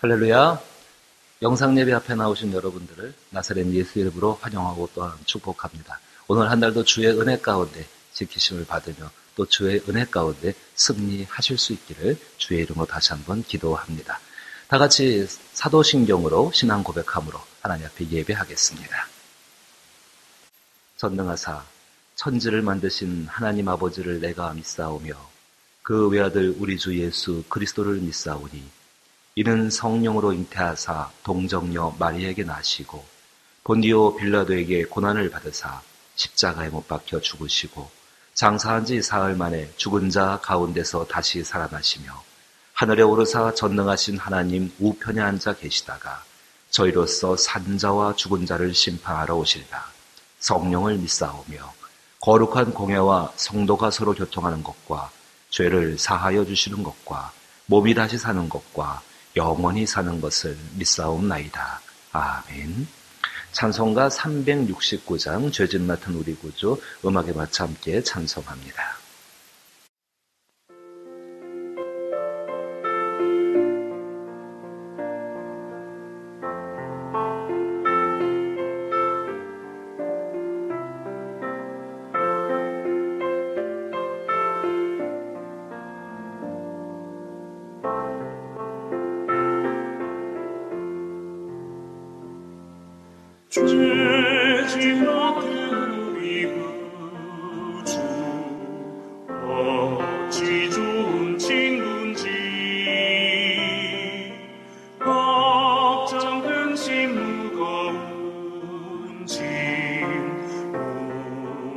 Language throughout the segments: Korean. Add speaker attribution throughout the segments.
Speaker 1: 할렐루야. 영상예배 앞에 나오신 여러분들을 나사렛 예수 이름으로 환영하고 또한 축복합니다. 오늘 한 달도 주의 은혜 가운데 지키심을 받으며 또 주의 은혜 가운데 승리하실 수 있기를 주의 이름으로 다시 한번 기도합니다. 다 같이 사도신경으로 신앙 고백함으로 하나님 앞에 예배하겠습니다. 전능하사 천지를 만드신 하나님 아버지를 내가 믿사오며 그 외아들 우리 주 예수 그리스도를 믿사오니 이는 성령으로 잉태하사 동정녀 마리에게 나시고 본디오 빌라도에게 고난을 받으사 십자가에 못 박혀 죽으시고 장사한 지 사흘 만에 죽은 자 가운데서 다시 살아나시며 하늘에 오르사 전능하신 하나님 우편에 앉아 계시다가 저희로서 산 자와 죽은 자를 심판하러 오시리라. 성령을 믿사오며 거룩한 공예와 성도가 서로 교통하는 것과 죄를 사하여 주시는 것과 몸이 다시 사는 것과 영원히 사는 것을 믿사옵나이다. 아멘. 찬송가 369장 죄진 맡은 우리 구주 음악에 맞춰 함께 찬송합니다.
Speaker 2: 죄진 맡은 우리 구주 어찌 좋은 친구인지 걱정된 심 무거운 짐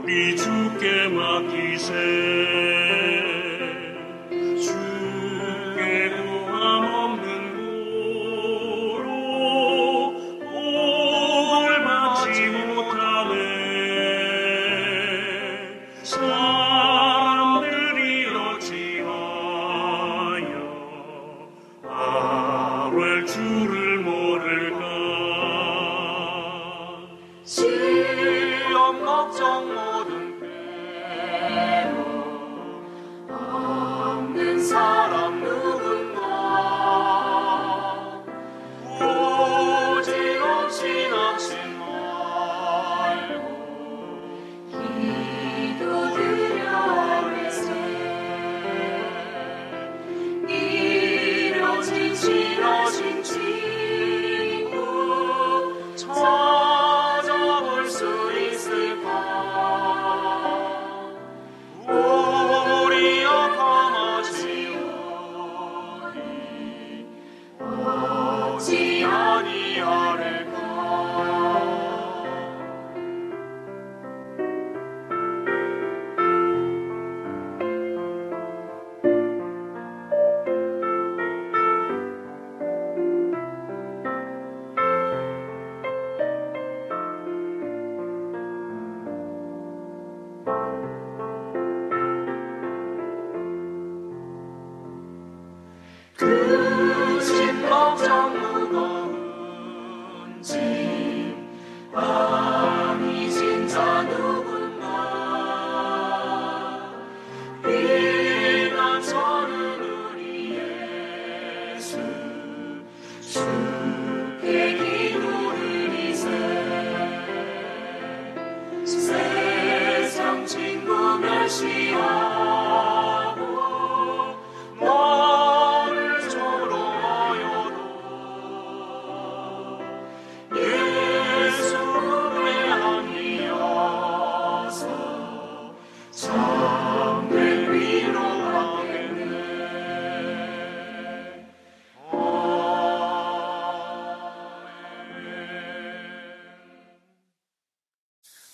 Speaker 2: 우리 주께 맡기세.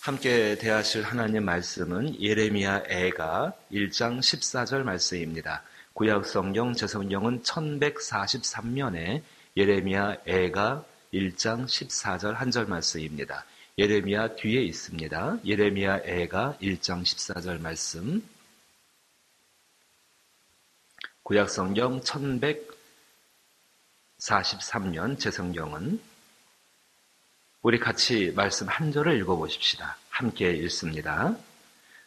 Speaker 1: 함께 대하실 하나님 말씀은 예레미야 애가 1장 14절 말씀입니다. 구약성경 제성경은 1143년에 예레미야 애가 1장 14절 한 절 말씀입니다. 예레미야 뒤에 있습니다. 예레미야 애가 1장 14절 말씀. 구약성경 1143년 제성경은 우리 같이 말씀 한 절을 읽어보십시다. 함께 읽습니다.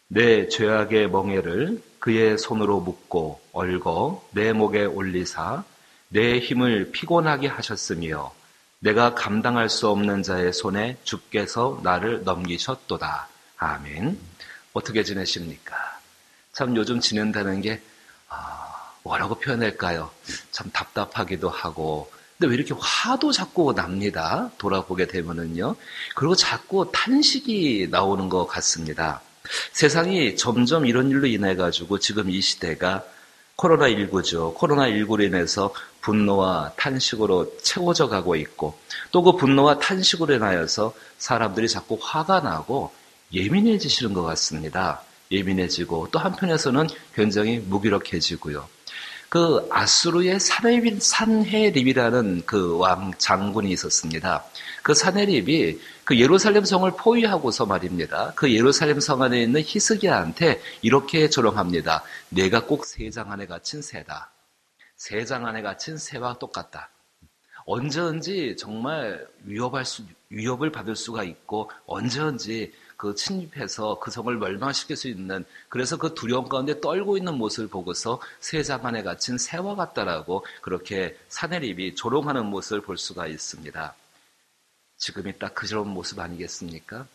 Speaker 1: 내 죄악의 멍에를 그의 손으로 묶고 얽어 내 목에 올리사 내 힘을 피곤하게 하셨으며 내가 감당할 수 없는 자의 손에 주께서 나를 넘기셨도다. 아멘. 어떻게 지내십니까? 참 요즘 지낸다는 게 뭐라고 표현할까요? 참 답답하기도 하고, 근데 왜 이렇게 화도 자꾸 납니다. 돌아보게 되면은요. 그리고 자꾸 탄식이 나오는 것 같습니다. 세상이 점점 이런 일로 인해 가지고 지금 이 시대가 코로나19죠. 코로나19로 인해서 분노와 탄식으로 채워져 가고 있고, 또 그 분노와 탄식으로 인하여서 사람들이 자꾸 화가 나고 예민해지시는 것 같습니다. 예민해지고 또 한편에서는 굉장히 무기력해지고요. 그 아수르의 산헤립이라는 그 왕 장군이 있었습니다. 그 산헤립이 그 예루살렘 성을 포위하고서 말입니다. 그 예루살렘 성 안에 있는 히스기야한테 이렇게 조롱합니다. 내가 꼭 새 장 안에 갇힌 새다. 새 장 안에 갇힌 새와 똑같다. 언제든지 정말 위협을 받을 수가 있고 언제든지 그 침입해서 그 성을 멸망시킬 수 있는, 그래서 그 두려움 가운데 떨고 있는 모습을 보고서 새 장 안에 갇힌 새와 같다라고 그렇게 산헤립이 조롱하는 모습을 볼 수가 있습니다. 지금이 딱 그런 모습 아니겠습니까?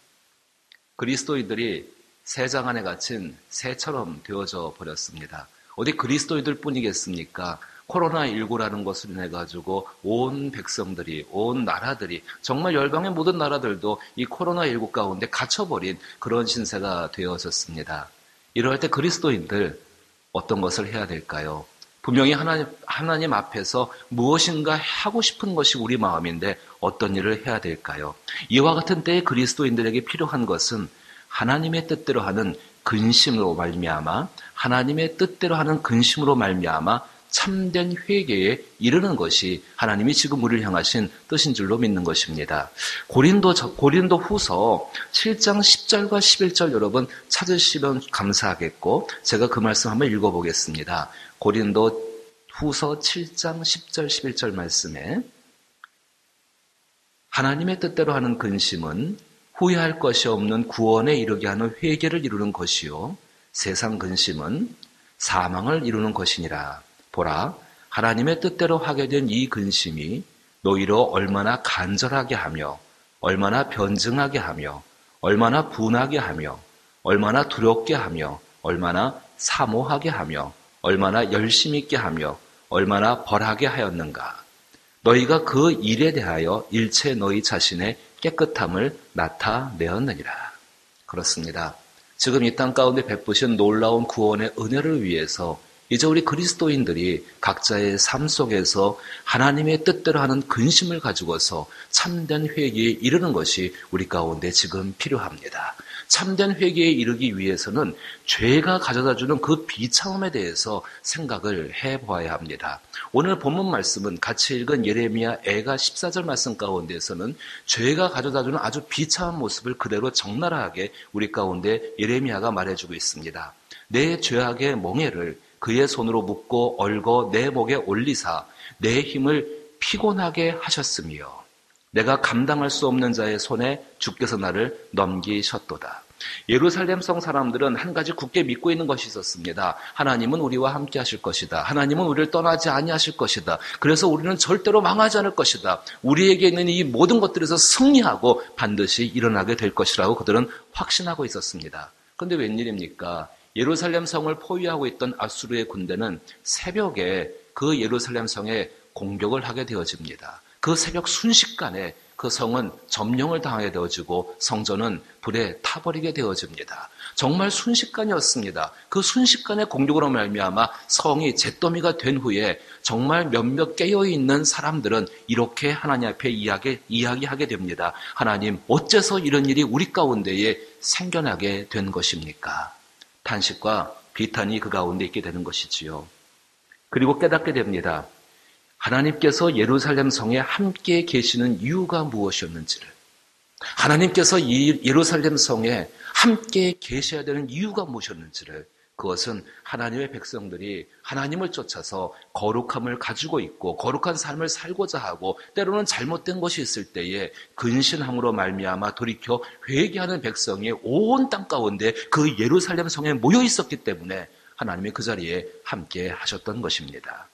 Speaker 1: 그리스도인들이 새 장 안에 갇힌 새처럼 되어져 버렸습니다. 어디 그리스도인들 뿐이겠습니까? 코로나19라는 것을 인해 가지고 온 백성들이, 온 나라들이, 정말 열방의 모든 나라들도 이 코로나19 가운데 갇혀버린 그런 신세가 되어졌습니다. 이럴 때 그리스도인들 어떤 것을 해야 될까요? 분명히 하나님 앞에서 무엇인가 하고 싶은 것이 우리 마음인데 어떤 일을 해야 될까요? 이와 같은 때에 그리스도인들에게 필요한 것은 하나님의 뜻대로 하는 근심으로 말미암아, 하나님의 뜻대로 하는 근심으로 말미암아 참된 회개에 이르는 것이 하나님이 지금 우리를 향하신 뜻인 줄로 믿는 것입니다. 고린도 후서 7장 10절과 11절 여러분 찾으시면 감사하겠고, 제가 그 말씀 한번 읽어보겠습니다. 고린도 후서 7장 10절 11절 말씀에 하나님의 뜻대로 하는 근심은 후회할 것이 없는 구원에 이르게 하는 회개를 이루는 것이요, 세상 근심은 사망을 이루는 것이니라. 보라, 하나님의 뜻대로 하게 된 이 근심이 너희로 얼마나 간절하게 하며 얼마나 변증하게 하며 얼마나 분하게 하며 얼마나 두렵게 하며 얼마나 사모하게 하며 얼마나 열심 있게 하며 얼마나 벌하게 하였는가. 너희가 그 일에 대하여 일체 너희 자신의 깨끗함을 나타내었느니라. 그렇습니다. 지금 이 땅 가운데 베푸신 놀라운 구원의 은혜를 위해서 이제 우리 그리스도인들이 각자의 삶 속에서 하나님의 뜻대로 하는 근심을 가지고서 참된 회개에 이르는 것이 우리 가운데 지금 필요합니다. 참된 회개에 이르기 위해서는 죄가 가져다주는 그 비참함에 대해서 생각을 해보아야 합니다. 오늘 본문 말씀은 같이 읽은 예레미야 애가 14절 말씀 가운데서는 죄가 가져다주는 아주 비참한 모습을 그대로 적나라하게 우리 가운데 예레미야가 말해주고 있습니다. 내 죄악의 멍에를 그의 손으로 묶고 얽어 내 목에 올리사 내 힘을 피곤하게 하셨으며 내가 감당할 수 없는 자의 손에 주께서 나를 넘기셨도다. 예루살렘 성 사람들은 한 가지 굳게 믿고 있는 것이 있었습니다. 하나님은 우리와 함께 하실 것이다. 하나님은 우리를 떠나지 아니하실 것이다. 그래서 우리는 절대로 망하지 않을 것이다. 우리에게 있는 이 모든 것들에서 승리하고 반드시 일어나게 될 것이라고 그들은 확신하고 있었습니다. 그런데 웬일입니까? 예루살렘 성을 포위하고 있던 아수르의 군대는 새벽에 그 예루살렘 성에 공격을 하게 되어집니다. 그 새벽 순식간에 그 성은 점령을 당하게 되어지고 성전은 불에 타버리게 되어집니다. 정말 순식간이었습니다. 그 순식간의 공격으로 말미암아 성이 잿더미가 된 후에 정말 몇몇 깨어있는 사람들은 이렇게 하나님 앞에 이야기하게 됩니다. 하나님, 어째서 이런 일이 우리 가운데에 생겨나게 된 것입니까? 탄식과 비탄이 그 가운데 있게 되는 것이지요. 그리고 깨닫게 됩니다. 하나님께서 예루살렘 성에 함께 계시는 이유가 무엇이었는지를, 하나님께서 이 예루살렘 성에 함께 계셔야 되는 이유가 무엇이었는지를, 그것은 하나님의 백성들이 하나님을 쫓아서 거룩함을 가지고 있고 거룩한 삶을 살고자 하고 때로는 잘못된 것이 있을 때에 근신함으로 말미암아 돌이켜 회개하는 백성이 온 땅 가운데 그 예루살렘 성에 모여 있었기 때문에 하나님이 그 자리에 함께 하셨던 것입니다.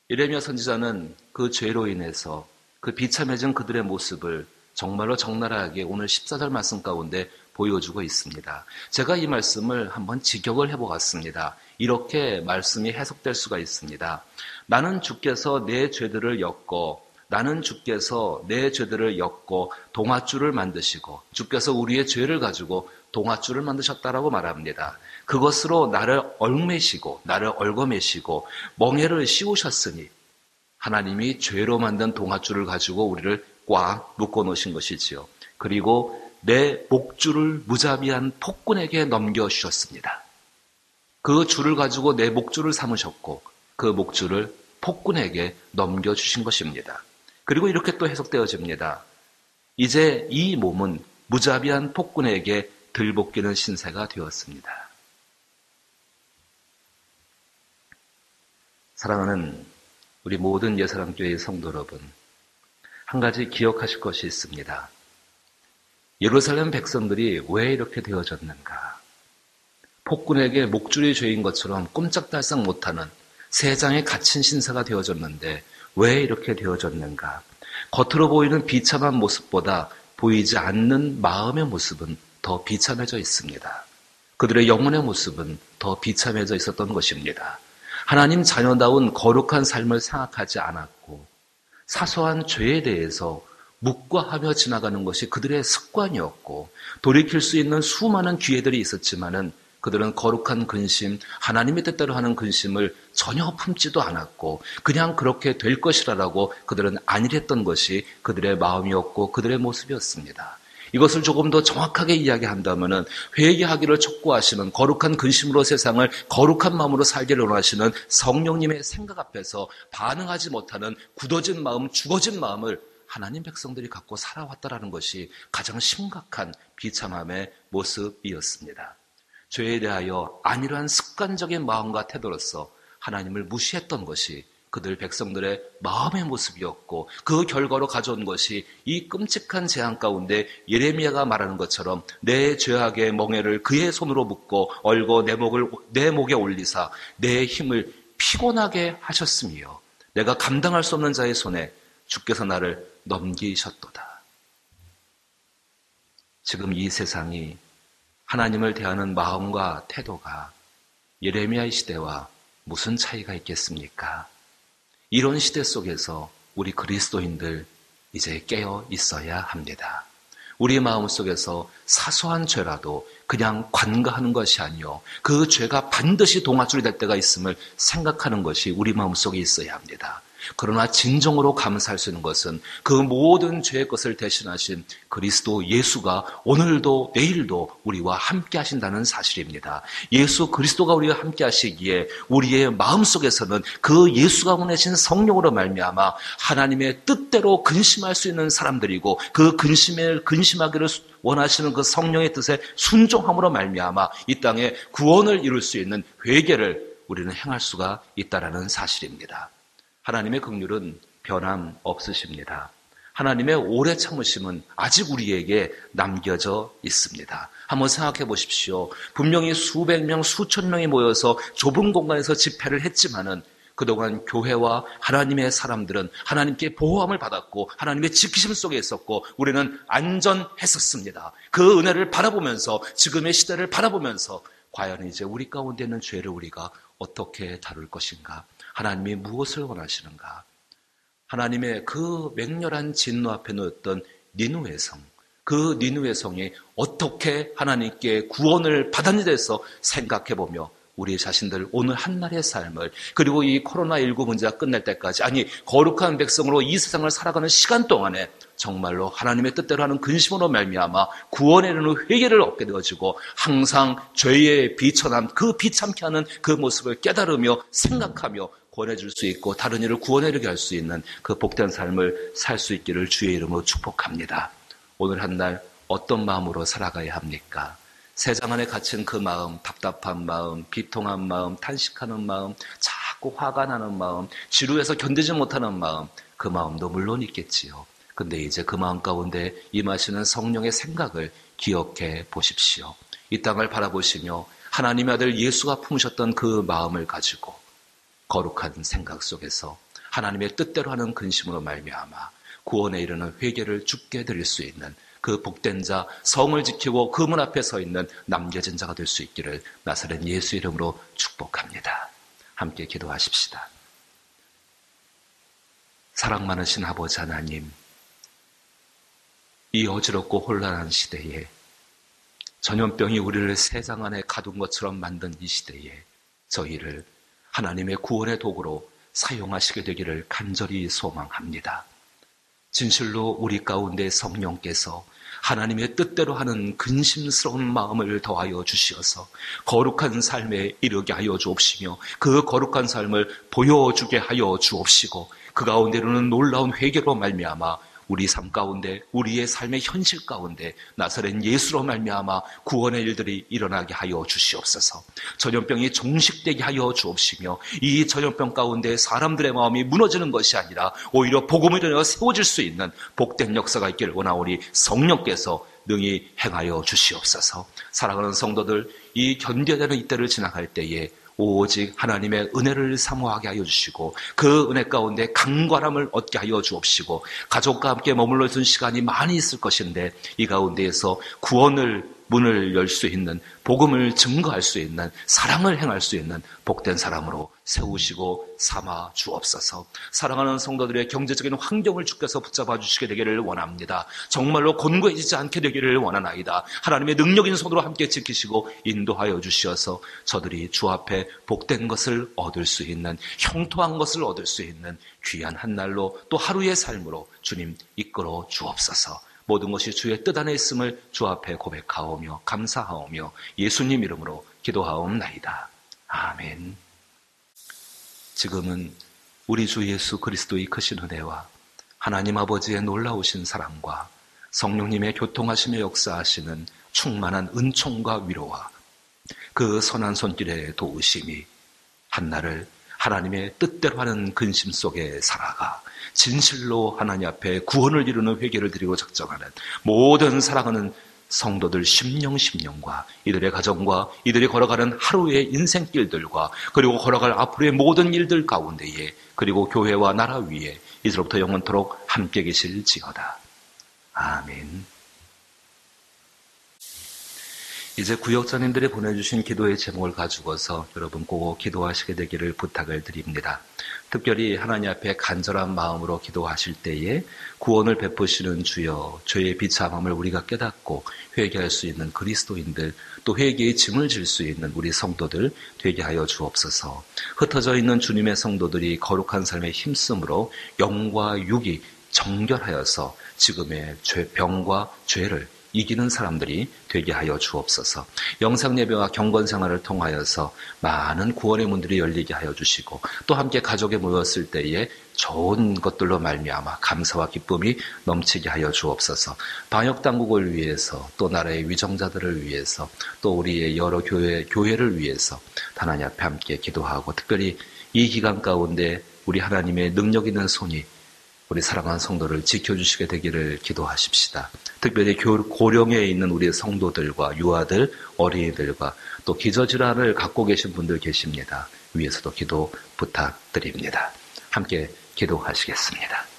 Speaker 1: 예레미야 선지자는 그 죄로 인해서 그 비참해진 그들의 모습을 정말로 적나라하게 오늘 14절 말씀 가운데 보여주고 있습니다. 제가 이 말씀을 한번 직역을 해보았습니다. 이렇게 말씀이 해석될 수가 있습니다. 나는 주께서 내 죄들을 엮고 동아줄을 만드시고 주께서 우리의 죄를 가지고 동아줄을 만드셨다라고 말합니다. 그것으로 나를 얽어매시고 멍에를 씌우셨으니 하나님이 죄로 만든 동아줄을 가지고 우리를 꽉 묶어 놓으신 것이지요. 그리고 내 목줄을 무자비한 폭군에게 넘겨주셨습니다. 그 줄을 가지고 내 목줄을 삼으셨고 그 목줄을 폭군에게 넘겨주신 것입니다. 그리고 이렇게 또 해석되어집니다. 이제 이 몸은 무자비한 폭군에게 들볶이는 신세가 되었습니다. 사랑하는 우리 모든 예사랑교회의 성도 여러분, 한 가지 기억하실 것이 있습니다. 예루살렘 백성들이 왜 이렇게 되어졌는가? 폭군에게 목줄이 죄인 것처럼 꼼짝달싹 못하는 세상에 갇힌 신세가 되어졌는데 왜 이렇게 되어졌는가? 겉으로 보이는 비참한 모습보다 보이지 않는 마음의 모습은 더 비참해져 있습니다. 그들의 영혼의 모습은 더 비참해져 있었던 것입니다. 하나님 자녀다운 거룩한 삶을 생각하지 않았고 사소한 죄에 대해서 묵과하며 지나가는 것이 그들의 습관이었고 돌이킬 수 있는 수많은 기회들이 있었지만은 그들은 거룩한 근심, 하나님의 뜻대로 하는 근심을 전혀 품지도 않았고 그냥 그렇게 될 것이라고 그들은 안일했던 것이 그들의 마음이었고 그들의 모습이었습니다. 이것을 조금 더 정확하게 이야기한다면 회개하기를 촉구하시는 거룩한 근심으로 세상을 거룩한 마음으로 살기를 원하시는 성령님의 생각 앞에서 반응하지 못하는 굳어진 마음, 죽어진 마음을 하나님 백성들이 갖고 살아왔다라는 것이 가장 심각한 비참함의 모습이었습니다. 죄에 대하여 안일한 습관적인 마음과 태도로서 하나님을 무시했던 것이 그들 백성들의 마음의 모습이었고 그 결과로 가져온 것이 이 끔찍한 재앙 가운데 예레미야가 말하는 것처럼 내 죄악의 멍에를 그의 손으로 묶고 얽어 내 목에 올리사 내 힘을 피곤하게 하셨으며 내가 감당할 수 없는 자의 손에 주께서 나를 넘기셨도다. 지금 이 세상이 하나님을 대하는 마음과 태도가 예레미야의 시대와 무슨 차이가 있겠습니까? 이런 시대 속에서 우리 그리스도인들 이제 깨어 있어야 합니다. 우리 마음속에서 사소한 죄라도 그냥 관가하는 것이 아니요 그 죄가 반드시 동아줄이 될 때가 있음을 생각하는 것이 우리 마음속에 있어야 합니다. 그러나 진정으로 감사할 수 있는 것은 그 모든 죄의 것을 대신하신 그리스도 예수가 오늘도 내일도 우리와 함께 하신다는 사실입니다. 예수 그리스도가 우리와 함께 하시기에 우리의 마음속에서는 그 예수가 보내신 성령으로 말미암아 하나님의 뜻대로 근심할 수 있는 사람들이고 그 근심하기를 원하시는 그 성령의 뜻에 순종함으로 말미암아 이 땅에 구원을 이룰 수 있는 회개를 우리는 행할 수가 있다는 사실입니다. 하나님의 긍휼은 변함없으십니다. 하나님의 오래 참으심은 아직 우리에게 남겨져 있습니다. 한번 생각해 보십시오. 분명히 수백 명, 수천 명이 모여서 좁은 공간에서 집회를 했지만은 그동안 교회와 하나님의 사람들은 하나님께 보호함을 받았고 하나님의 지키심 속에 있었고 우리는 안전했었습니다. 그 은혜를 바라보면서 지금의 시대를 바라보면서 과연 이제 우리 가운데 있는 죄를 우리가 어떻게 다룰 것인가? 하나님이 무엇을 원하시는가? 하나님의 그 맹렬한 진노 앞에 놓였던 니느웨 성, 그 니느웨 성이 어떻게 하나님께 구원을 받았는지에 대해서 생각해보며 우리 자신들 오늘 한날의 삶을 그리고 이 코로나19 문제가 끝날 때까지 아니 거룩한 백성으로 이 세상을 살아가는 시간 동안에 정말로 하나님의 뜻대로 하는 근심으로 말미암아 구원에 이르는 회개를 얻게 되어지고 항상 죄의 비천함 그 비참케 하는 그 모습을 깨달으며 생각하며 구원해줄 수 있고 다른 이를 구원해주게 할 수 있는 그 복된 삶을 살 수 있기를 주의 이름으로 축복합니다. 오늘 한날 어떤 마음으로 살아가야 합니까? 세상 안에 갇힌 그 마음, 답답한 마음, 비통한 마음, 탄식하는 마음, 자꾸 화가 나는 마음, 지루해서 견디지 못하는 마음, 그 마음도 물론 있겠지요. 근데 이제 그 마음 가운데 임하시는 성령의 생각을 기억해 보십시오. 이 땅을 바라보시며 하나님의 아들 예수가 품으셨던 그 마음을 가지고 거룩한 생각 속에서 하나님의 뜻대로 하는 근심으로 말미암아 구원에 이르는 회개를 주께 드릴 수 있는 그 복된 자, 성을 지키고 그 문 앞에 서 있는 남겨진 자가 될 수 있기를 나사렛 예수 이름으로 축복합니다. 함께 기도하십시다. 사랑 많으신 아버지 하나님, 이 어지럽고 혼란한 시대에 전염병이 우리를 세상 안에 가둔 것처럼 만든 이 시대에 저희를 하나님의 구원의 도구로 사용하시게 되기를 간절히 소망합니다. 진실로 우리 가운데 성령께서 하나님의 뜻대로 하는 근심스러운 마음을 더하여 주시어서 거룩한 삶에 이르게 하여 주옵시며 그 거룩한 삶을 보여주게 하여 주옵시고 그 가운데로는 놀라운 회개로 말미암아 우리 삶 가운데 우리의 삶의 현실 가운데 나사렛 예수로 말미암아 구원의 일들이 일어나게 하여 주시옵소서. 전염병이 종식되게 하여 주옵시며 이 전염병 가운데 사람들의 마음이 무너지는 것이 아니라 오히려 복음을 전해 세워질 수 있는 복된 역사가 있기를 원하오니 성령께서 능히 행하여 주시옵소서. 사랑하는 성도들, 이 견뎌되는 이때를 지나갈 때에 오직 하나님의 은혜를 사모하게 하여 주시고 그 은혜 가운데 강건함을 얻게 하여 주옵시고 가족과 함께 머물러 있는 시간이 많이 있을 것인데 이 가운데에서 구원을 문을 열 수 있는 복음을 증거할 수 있는 사랑을 행할 수 있는 복된 사람으로 세우시고 삼아 주옵소서. 사랑하는 성도들의 경제적인 환경을 주께서 붙잡아 주시게 되기를 원합니다. 정말로 곤고해지지 않게 되기를 원하나이다. 하나님의 능력 있는 손으로 함께 지키시고 인도하여 주시어서 저들이 주 앞에 복된 것을 얻을 수 있는 형통한 것을 얻을 수 있는 귀한 한 날로 또 하루의 삶으로 주님 이끌어 주옵소서. 모든 것이 주의 뜻 안에 있음을 주 앞에 고백하오며 감사하오며 예수님 이름으로 기도하옵나이다. 아멘. 지금은 우리 주 예수 그리스도의 크신 은혜와 하나님 아버지의 놀라우신 사랑과 성령님의 교통하심에 역사하시는 충만한 은총과 위로와 그 선한 손길의 도우심이 한날을 하나님의 뜻대로 하는 근심 속에 살아가 진실로 하나님 앞에 구원을 이루는 회개를 드리고 작정하는 모든 사랑하는 성도들 심령과 이들의 가정과 이들이 걸어가는 하루의 인생길들과 그리고 걸어갈 앞으로의 모든 일들 가운데에 그리고 교회와 나라 위에 이제로부터 영원토록 함께 계실지어다. 아멘. 이제 구역장님들이 보내주신 기도의 제목을 가지고서 여러분 꼭 기도하시게 되기를 부탁을 드립니다. 특별히 하나님 앞에 간절한 마음으로 기도하실 때에 구원을 베푸시는 주여, 죄의 비참함을 우리가 깨닫고 회개할 수 있는 그리스도인들, 또 회개의 짐을 질 수 있는 우리 성도들 되게 하여 주옵소서. 흩어져 있는 주님의 성도들이 거룩한 삶에 힘쓰므로 영과 육이 정결하여서 지금의 병과 죄를 이기는 사람들이 되게 하여 주옵소서. 영상예배와 경건생활을 통하여서 많은 구원의 문들이 열리게 하여 주시고 또 함께 가족에 모였을 때에 좋은 것들로 말미암아 감사와 기쁨이 넘치게 하여 주옵소서. 방역당국을 위해서 또 나라의 위정자들을 위해서 또 우리의 여러 교회를 위해서 하나님 앞에 함께 기도하고 특별히 이 기간 가운데 우리 하나님의 능력 있는 손이 우리 사랑하는 성도를 지켜주시게 되기를 기도하십시다. 특별히 고령에 있는 우리 성도들과 유아들, 어린이들과 또 기저질환을 갖고 계신 분들 계십니다. 위에서도 기도 부탁드립니다. 함께 기도하시겠습니다.